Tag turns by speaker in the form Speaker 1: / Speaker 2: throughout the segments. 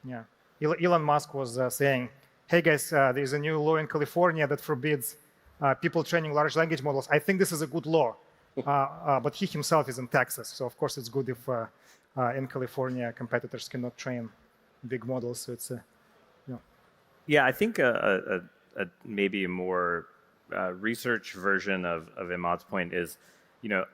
Speaker 1: Yeah. Elon Musk was saying, hey guys, there's a new law in California that forbids people training large language models. I think this is a good law. But he himself is in Texas. So of course it's good if in California competitors cannot train big models. So it's
Speaker 2: Yeah, I think maybe a more research version of Emad's point is,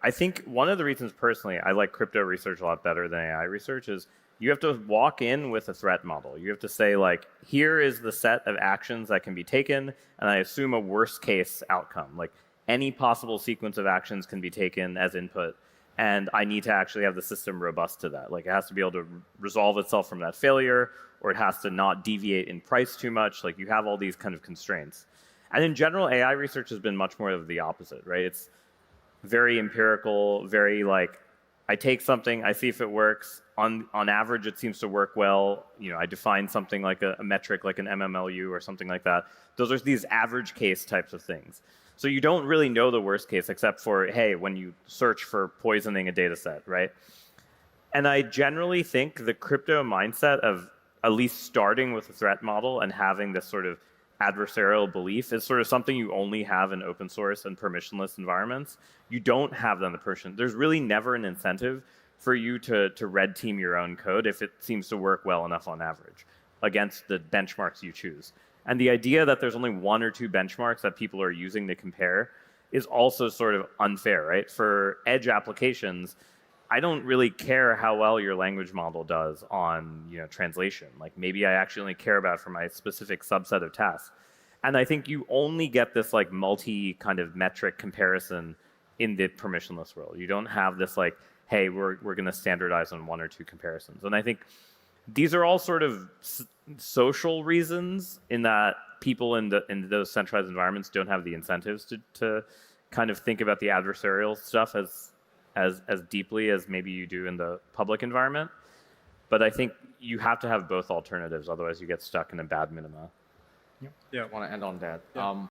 Speaker 2: I think one of the reasons personally I like crypto research a lot better than AI research is you have to walk in with a threat model. You have to say, like, here is the set of actions that can be taken, and I assume a worst case outcome. Like, any possible sequence of actions can be taken as input, and I need to actually have the system robust to that. Like, it has to be able to resolve itself from that failure, or it has to not deviate in price too much. Like, you have all these kind of constraints. And in general, AI research has been much more of the opposite, right? It's very empirical, very like, I take something, I see if it works. On average, it seems to work well. I define something like a metric, like an MMLU or something like that. Those are these average case types of things. So you don't really know the worst case except for, hey, when you search for poisoning a data set, right? And I generally think the crypto mindset of at least starting with a threat model and having this sort of adversarial belief is sort of something you only have in open source and permissionless environments. You don't have that in the Persian. There's really never an incentive for you to red team your own code if it seems to work well enough on average against the benchmarks you choose. And the idea that there's only one or two benchmarks that people are using to compare is also sort of unfair, right? For edge applications, I don't really care how well your language model does on translation. Like, maybe I actually only care about it for my specific subset of tasks. And I think you only get this like multi kind of metric comparison in the permissionless world. You don't have this like, hey, we're going to standardize on one or two comparisons. And I think these are all sort of social reasons in that people in those centralized environments don't have the incentives to kind of think about the adversarial stuff as deeply as maybe you do in the public environment. But I think you have to have both alternatives, otherwise you get stuck in a bad minima.
Speaker 3: Yeah, I want to end on that.
Speaker 1: Yeah.